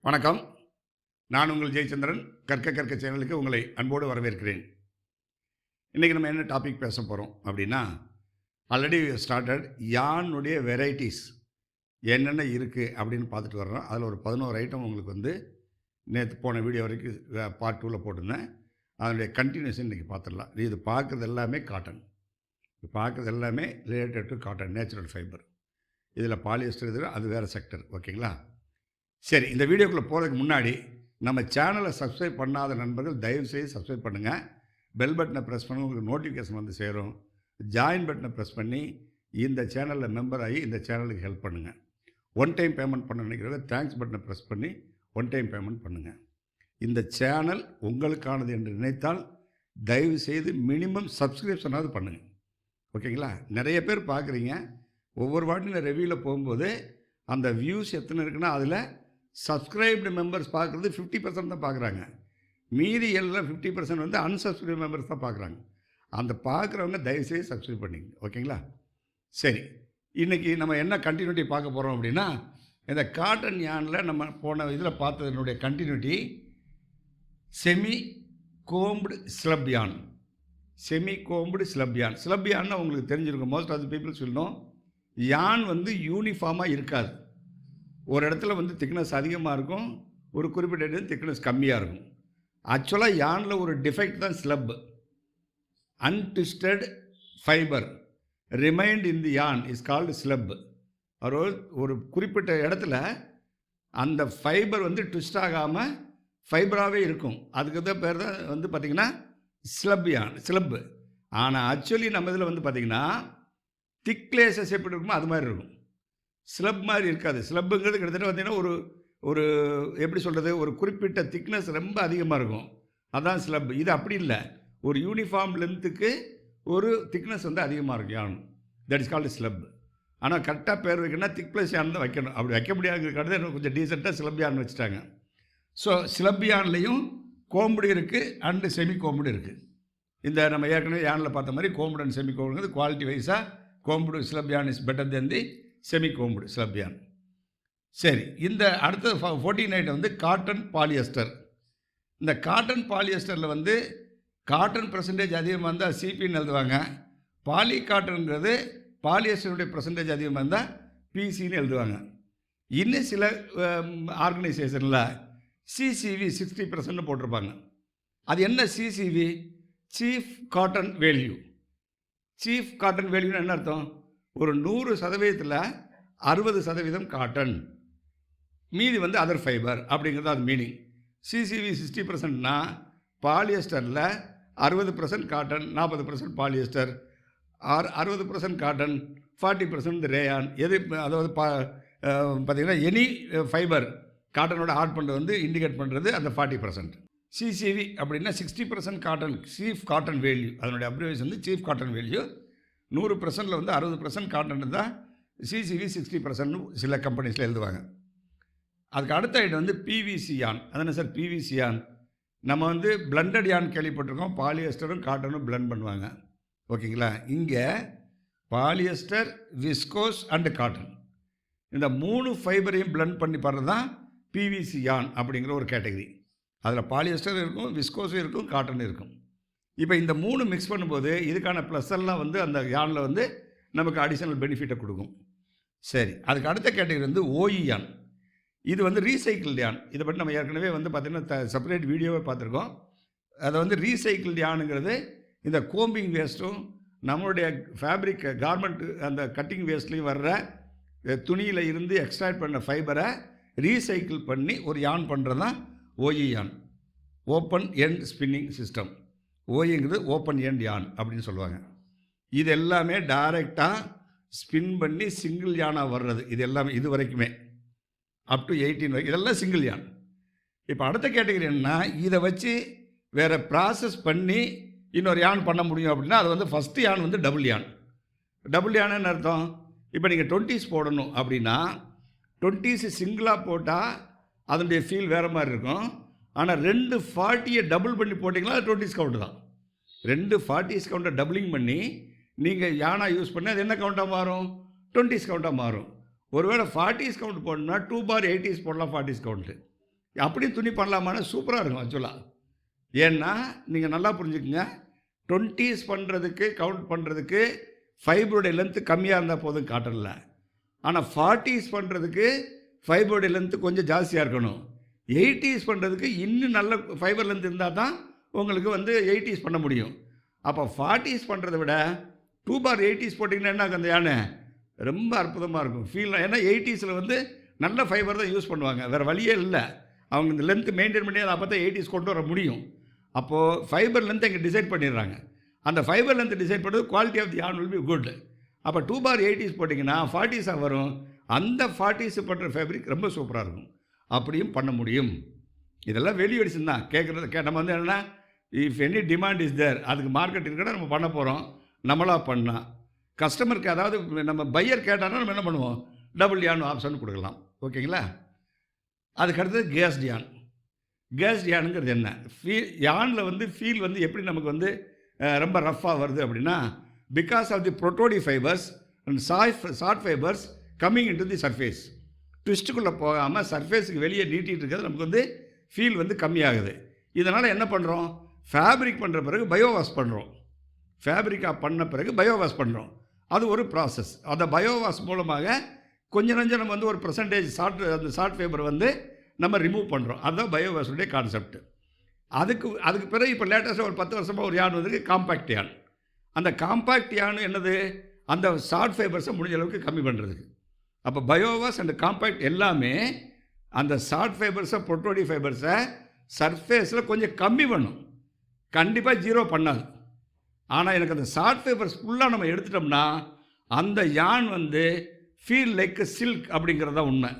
வணக்கம். நான் உங்கள் ஜெயச்சந்திரன். கற்க கற்க சேனலுக்கு உங்களை அன்போடு வரவேற்கிறேன். இன்றைக்கி நம்ம என்ன டாபிக் பேச போகிறோம் அப்படின்னா, ஆல்ரெடி ஸ்டார்டட் யானுடைய வெரைட்டிஸ் என்னென்ன இருக்குது அப்படின்னு பார்த்துட்டு வர்றோம். அதில் ஒரு 11 ஐட்டம் உங்களுக்கு வந்து நேற்று போன வீடியோ வரைக்கும் பார்ட் 2ல் போட்டிருந்தேன். அதனுடைய கண்டினியூஷன் இன்றைக்கி பார்த்துடலாம். இது பார்க்குறது எல்லாமே காட்டன். இது பார்க்குறது எல்லாமே related to cotton, natural fibre. இதில் பாலியஸ்டர் இது அது வேறு செக்டர். ஓகேங்களா? சரி, இந்த வீடியோக்குள்ளே போகிறதுக்கு முன்னாடி நம்ம சேனலை சப்ஸ்கிரைப் பண்ணாத நண்பர்கள் தயவுசெய்து சப்ஸ்கிரைப் பண்ணுங்கள். பெல் பட்டனை ப்ரெஸ் பண்ணி உங்களுக்கு நோட்டிஃபிகேஷன் வந்து சேரும். ஜாயின் பட்டனை ப்ரெஸ் பண்ணி இந்த சேனலில் மெம்பர் ஆகி இந்த சேனலுக்கு ஹெல்ப் பண்ணுங்கள். ஒன் டைம் பேமெண்ட் பண்ண நினைக்கிறத தேங்க்ஸ் பட்டனை ப்ரெஸ் பண்ணி ஒன் டைம் பேமெண்ட் பண்ணுங்கள். இந்த சேனல் உங்களுக்கானது என்று நினைத்தால் தயவுசெய்து மினிமம் சப்ஸ்கிரிப்ஷனாவது பண்ணுங்கள். ஓகேங்களா? நிறைய பேர் பார்க்குறீங்க. ஒவ்வொரு வாட்டி நான் ரிவ்யூவில் போகும்போது அந்த வியூஸ் எத்தனை இருக்குன்னா அதில் சப்ஸ்கிரைப்டு மெம்பர்ஸ் பார்க்குறது 50% தான் பார்க்குறாங்க. மீதி எல்லாம் 50% வந்து அன்சப்ஸ்கிரைப் மெம்பர்ஸ் தான் பார்க்குறாங்க. அந்த பார்க்குறவங்க தயவுசெய்து சப்ஸ்கிரைப் பண்ணிங்க. ஓகேங்களா? சரி, இன்றைக்கி நம்ம என்ன கண்டினியூட்டி பார்க்க போகிறோம் அப்படின்னா, இந்த காட்டன் யானில் நம்ம போன இதில் பார்த்ததனுடைய continuity semi combed slub yarn. Semi combed slub yarn. Slub யான்னா உங்களுக்கு தெரிஞ்சிருக்கும். Most of the peoples will know. Yarn வந்து யூனிஃபார்மாக இருக்காது. ஒரு இடத்துல வந்து திக்னஸ் அதிகமாக இருக்கும், ஒரு குறிப்பிட்ட இடத்துல திக்னஸ் கம்மியாக இருக்கும். ஆக்சுவலாக யானில் ஒரு டிஃபெக்ட் தான் ஸ்லப். அன்ட்விஸ்டட் ஃபைபர் ரிமைண்ட் இன் தி யான் இஸ் கால்டு ஸ்லப். ஒரு குறிப்பிட்ட இடத்துல அந்த ஃபைபர் வந்து ட்விஸ்ட் ஆகாமல் ஃபைபராகவே இருக்கும். அதுக்கு தான் பேர் தான் வந்து பார்த்திங்கன்னா ஸ்லப் யான், ஸ்லப்பு. ஆனால் ஆக்சுவலி நம்ம இதில் வந்து பார்த்திங்கன்னா திக்லேசஸ் எப்படி இருக்குமோ அது மாதிரி இருக்கும். ஸ்லப் மாதிரி இருக்காது. ஸ்லப்புங்கிறது கிட்டத்தட்ட பார்த்திங்கன்னா ஒரு எப்படி சொல்கிறது, ஒரு குறிப்பிட்ட திக்னஸ் ரொம்ப அதிகமாக இருக்கும். அதுதான் ஸ்லப். இது அப்படி இல்லை. ஒரு யூனிஃபார்ம் லென்த்துக்கு ஒரு திக்னஸ் வந்து அதிகமாக இருக்கும் யான். That is called slub. ஆனால் கரெக்டாக பேர் வைக்கணும்னா திக் ப்ளஸ் யான் தான் வைக்கணும். அப்படி வைக்க முடியாதுங்கிறது எனக்கு கொஞ்சம் டீசெண்டாக ஸ்லப் யான் வச்சுட்டாங்க. ஸோ ஸ்லப் யான்லேயும் கோம்புடு இருக்குது அண்டு செமி கோம்புடு இருக்குது. இந்த நம்ம ஏற்கனவே யானில் பார்த்த மாதிரி கோம்புடு அண்ட் செமி கோம்புடுங்கிறது குவாலிட்டி வைஸாக கோம்புடு ஸ்லப் யான் is better then the semi combed slub யான். சரி, இந்த அடுத்த 14 ஐட்டம் வந்து காட்டன் பாலியஸ்டர். இந்த காட்டன் பாலியஸ்டரில் வந்து காட்டன் பர்சன்டேஜ் அதிகமாக இருந்தால் சிபின்னு எழுதுவாங்க. பாலி காட்டனுங்கிறது பாலியஸ்டருடைய பர்சன்டேஜ் அதிகமாக இருந்தால் பிசின்னு எழுதுவாங்க. இன்னும் சில ஆர்கனைசேஷனில் சிசிவி 60% போட்டிருப்பாங்க. அது என்ன CCV? Chief cotton value. Chief cotton வேல்யூன்னு என்ன அர்த்தம்? ஒரு 100%த்தில் 60% காட்டன், மீதி வந்து அதர் ஃபைபர் அப்படிங்கிறது அது மீனிங். சிசிவி 60%னா பாலியஸ்டரில் 60% காட்டன், 40% பாலியஸ்டர், 60% காட்டன், 40% ரேயான். எது அதாவது பார்த்திங்கன்னா எனி ஃபைபர் காட்டனோட ஆட் பண்ணுறது வந்து இண்டிகேட் பண்ணுறது அந்த 40%. சிசிவி அப்படின்னா 60% காட்டன், சீஃப் காட்டன் வேல்யூ. அதனுடைய அப்ரிவேஷன் வந்து சீஃப் காட்டன் வேல்யூ. 100%ல் வந்து 60% காட்டன் தான் சிசிவி 60% சில கம்பெனிஸில் எழுதுவாங்க. அதுக்கு அடுத்த ஐட்டம் வந்து பிவிசி யான். அதானே சார் பிவிசி யான்? நம்ம வந்து பிளண்டட் யான் கேள்விப்பட்டிருக்கோம். பாலியஸ்டரும் காட்டனும் பிளண்ட் பண்ணுவாங்க. ஓகேங்களா? இங்கே பாலியஸ்டர், விஸ்கோஸ் அண்டு காட்டன், இந்த 3 ஃபைபரையும் பிளண்ட் பண்ணி பண்ணுறது தான் பிவிசி யான் அப்படிங்கிற ஒரு கேட்டகரி. அதில் பாலியஸ்டர் இருக்கும், விஸ்கோஸும் இருக்கும், காட்டன் இருக்கும். இப்போ இந்த 3 மிக்ஸ் பண்ணும்போது இதுக்கான ப்ளஸ் எல்லாம் வந்து அந்த யானில் வந்து நமக்கு அடிஷனல் பெனிஃபிட்டை கொடுக்கும். சரி, அதுக்கு அடுத்த கேட்டகரி வந்து ஓஇ யான். இது வந்து ரீசைக்கிள்டு யான். இதை பற்றி நம்ம ஏற்கனவே வந்து பார்த்திங்கன்னா செப்பரேட் வீடியோவே பார்த்துருக்கோம். அதை வந்து ரீசைக்கிள்டு யானுங்கிறது இந்த கோம்பிங் வேஸ்ட்டும் நம்மளுடைய ஃபேப்ரிக் கார்மெண்ட் அந்த கட்டிங் வேஸ்ட்லேயும் வர்ற துணியில் இருந்து எக்ஸ்ட்ராக்ட் பண்ண ஃபைபரை ரீசைக்கிள் பண்ணி ஒரு யான் பண்ணுறது தான் OE yarn, open end spinning system. ஓஇங்கிறது ஓப்பன் எண்ட் யான் அப்படின்னு சொல்லுவாங்க. இது எல்லாமே டைரெக்டாக ஸ்பின் பண்ணி சிங்கிள் யானாக வர்றது. இது எல்லாமே இது வரைக்குமே அப் டு 18 வரைக்கும் இதெல்லாம் சிங்கிள் யான். இப்போ அடுத்த கேட்டகரி என்னன்னா, இதை வச்சு வேறு ப்ராசஸ் பண்ணி இன்னொரு யான் பண்ண முடியும் அப்படின்னா அது வந்து ஃபஸ்ட்டு யான் வந்து டபுள் யான். டபுள் யானுன்னு அர்த்தம், இப்போ நீங்கள் 20s போடணும் அப்படின்னா 20s சிங்கிளாக போட்டால் அதனுடைய ஃபீல் வேறு மாதிரி இருக்கும். ஆனால் 2 40யை டபுள் பண்ணி போட்டிங்களா 20s கவுண்ட் தான். 2 40s கவுண்ட்டை டபுளிங் பண்ணி நீங்கள் யானாக யூஸ் பண்ணி அது என்ன கவுண்ட்டாக மாறும்? 20s கவுண்ட்டாக மாறும். ஒருவேளை 40s கவுண்ட் போடணும்னா 2 பார் 80s போடலாம் 40s கவுண்ட்டு. அப்படியும் துணி பண்ணலாமான்னு சூப்பராக இருக்கும் ஆக்சுவலாக. ஏன்னா நீங்கள் நல்லா புரிஞ்சுக்குங்க, 20s பண்ணுறதுக்கு கவுண்ட் பண்ணுறதுக்கு ஃபைபருடைய லென்த்து கம்மியாக இருந்தால் போதும் காட்டனில். ஆனால் 40s பண்ணுறதுக்கு ஃபைபருடைய லென்த்து கொஞ்சம் ஜாஸ்தியாக இருக்கணும். 80s பண்ணுறதுக்கு இன்னும் நல்ல ஃபைபர் லென்த் இருந்தால் தான் உங்களுக்கு வந்து 80s பண்ண முடியும். அப்போ 40s பண்ணுறத விட 2/80s போட்டிங்கன்னா என்ன ஆகும், அந்த யானை ரொம்ப அற்புதமாக இருக்கும் ஃபீல். ஏன்னா 80ஸில் வந்து நல்ல ஃபைபர் தான் யூஸ் பண்ணுவாங்க, வேறு வழியே இல்லை. அவங்க இந்த லென்த்து மெயின்டைன் பண்ணி அப்போ தான் 80s கொண்டு வர முடியும். அப்போது ஃபைபர் லென்த் இங்கே டிசைட் பண்ணிடுறாங்க. அந்த ஃபைபர் லென்த் டிசைட் பண்ணுறது quality of the yarn will be good. அப்போ 2/80s போட்டிங்கன்னா 40ஸாக வரும். அந்த 40s பண்ணுற ஃபேப்ரிக் ரொம்ப சூப்பராக இருக்கும். அப்படியும் பண்ண முடியும். இதெல்லாம் வெளி எடிஷன் தான் கேட்குறது. நம்ம வந்து என்னென்னா, if any demand is there, அதுக்கு மார்க்கெட் இருக்குன்னா நம்ம பண்ண போகிறோம். நம்மளாக பண்ணால் கஸ்டமருக்கு, அதாவது நம்ம பையர் கேட்டாங்கன்னா நம்ம என்ன பண்ணுவோம், டபுள் yarn ஆப்ஷன் கொடுக்கலாம். ஓகேங்களா? அதுக்கு அடுத்தது கேஸ் yarn. கேஸ் yarnங்கிறது என்ன? யானில் வந்து ஃபீல் வந்து எப்படி நமக்கு வந்து ரொம்ப ரஃப்பாக வருது அப்படின்னா, பிகாஸ் ஆஃப் தி ப்ரோட்டோடி fibres and short fibres coming in to the surface. ட்விஸ்ட்டுக்குள்ளே போகாமல் சர்ஃபேஸுக்கு வெளியே நீட்டிகிட்டு இருக்கிறது நமக்கு வந்து ஃபீல் வந்து கம்மியாகுது. இதனால் என்ன பண்ணுறோம், ஃபேப்ரிக் பண்ணுற பிறகு பயோவாஷ் பண்ணுறோம். ஃபேப்ரிக்காக பண்ண பிறகு பயோவாஷ் பண்ணுறோம். அது ஒரு ப்ராசஸ். அந்த பயோவாஷ் மூலமாக கொஞ்சம் நம்ம வந்து ஒரு பெர்சன்டேஜ் அந்த ஷார்ட் ஃபைபர் வந்து நம்ம ரிமூவ் பண்ணுறோம். அதுதான் பயோவாஷுடைய கான்செப்ட். அதுக்கு பிறகு இப்போ லேட்டஸ்ட்டாக ஒரு 10 வருஷமாக ஒரு yarn வந்து காம்பேக்ட் yarn. அந்த காம்பேக்ட் yarn என்னது, அந்த ஷார்ட் ஃபைபர்ஸை முடிஞ்ச அளவுக்கு கம்மி பண்ணுறதுக்கு. அப்போ பயோவாஷ் அண்ட் காம்பேக்ட் எல்லாமே அந்த ஷார்ட் ஃபைபர்ஸை ப்ரோட்டோடி ஃபைபர்ஸை சர்ஃபேஸில் கொஞ்சம் கம்மி பண்ணும். கண்டிப்பாக ஜீரோ பண்ணாது. ஆனால் எனக்கு அந்த ஷார்ட் ஃபைபர்ஸ் ஃபுல்லாக நம்ம எடுத்துட்டோம்னா அந்த yarn வந்து ஃபீல் லைக் சில்க் அப்படிங்கிறது தான் உண்மை.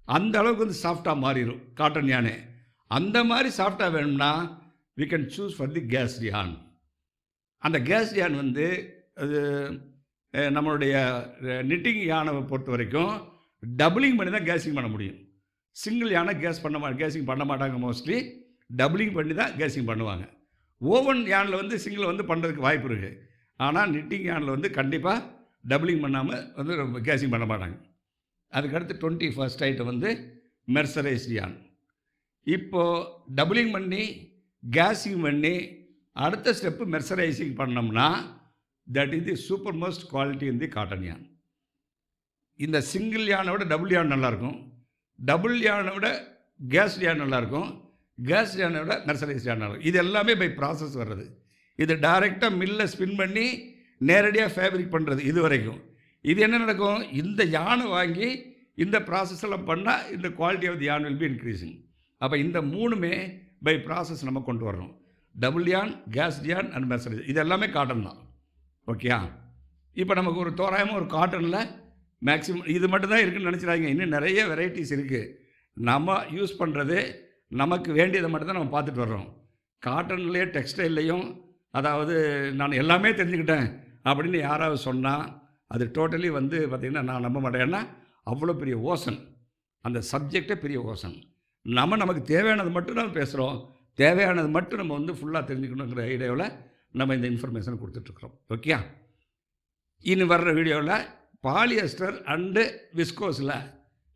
அந்த அளவுக்கு வந்து சாஃப்டாக மாறிடும் காட்டன் யானே. அந்த மாதிரி சாஃப்டாக வேணும்னா we can choose for the gas yarn. அந்த கேஸ் yarn வந்து அது நம்மளுடைய நிட்டிங் யானை பொறுத்த வரைக்கும் டபுளிங் பண்ணி தான் கேஸிங் பண்ண முடியும். சிங்கிள் யானை கேஸிங் பண்ண மாட்டாங்க. மோஸ்ட்லி டபுளிங் பண்ணி தான் கேஸிங் பண்ணுவாங்க. ஓவன் யானில் வந்து சிங்கிள் வந்து பண்ணுறதுக்கு வாய்ப்பு இருக்குது. ஆனால் நிட்டிங் யானில் வந்து கண்டிப்பாக டபுளிங் பண்ணாமல் வந்து கேஸிங் பண்ண மாட்டாங்க. அதுக்கடுத்து 21st ஐட்டம் வந்து மெர்சரைஸ்ட் yarn. இப்போது டபுளிங் பண்ணி கேஸிங் பண்ணி அடுத்த ஸ்டெப்பு மெர்சரைசிங் பண்ணோம்னா that is the super most quality in the cotton yarn. இந்த சிங்கிள் யானை விட டபுள் yarn நல்லாயிருக்கும், டபுள் யானை விட கேஸ் yarn நல்லாயிருக்கும், கேஸ் யானை விட மெர்சரைஸ்ட் yarn நல்லாயிருக்கும். இது எல்லாமே பை ப்ராசஸ் வர்றது. இது டைரெக்டாக மில்லை ஸ்பின் பண்ணி நேரடியாக ஃபேப்ரிக் பண்ணுறது. இது வரைக்கும் இது என்ன நடக்கும், இந்த யானை வாங்கி இந்த ப்ராசஸ் எல்லாம் பண்ணால் இந்த quality of the yarn will be increasing. அப்போ இந்த மூணுமே பை ப்ராசஸ் நம்ம கொண்டு வரணும். Double yarn, gas yarn and mercerise, இது எல்லாமே காட்டன் தான். ஓகேயா? இப்போ நமக்கு ஒரு தோராயமாக ஒரு காட்டனில் மேக்ஸிமம் இது மட்டும் தான் இருக்குதுன்னு நினச்சிடாதீங்க. இன்னும் நிறைய வெரைட்டிஸ் இருக்குது. நம்ம யூஸ் பண்ணுறது நமக்கு வேண்டியதை மட்டும் தான் நம்ம பார்த்துட்டு வர்றோம். காட்டன்லேயே டெக்ஸ்டைல்லையும், அதாவது நான் எல்லாமே தெரிஞ்சுக்கிட்டேன் அப்படின்னு யாராவது சொன்னால் அது டோட்டலி வந்து பார்த்திங்கன்னா நான் நம்ப மாட்டேன். ஏன்னா அவ்வளோ பெரிய ஓசன், அந்த சப்ஜெக்டே பெரிய ஓசன். நமக்கு தேவையானது மட்டும் நம்ம பேசுகிறோம், தேவையானது மட்டும் நம்ம வந்து ஃபுல்லாக தெரிஞ்சுக்கணுங்கிற ஐடியாவில் நம்ம இந்த இன்ஃபர்மேஷன் கொடுத்துட்ருக்குறோம். ஓகே, இனி வர்ற வீடியோவில் பாலியஸ்டர் அண்டு விஸ்கோஸில்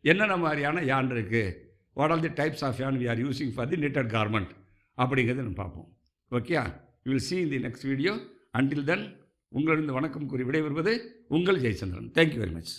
என்னென்ன மாதிரியான yarn இருக்குது, what are the types of yarn we are using for the knitted garment அப்படிங்கிறது நம்ம பார்ப்போம். Okay, you will see in the next video. Until then, உங்களிடம் வணக்கம் கூறி விடைபெறுவது உங்கள் ஜெயச்சந்திரன். Thank you very much.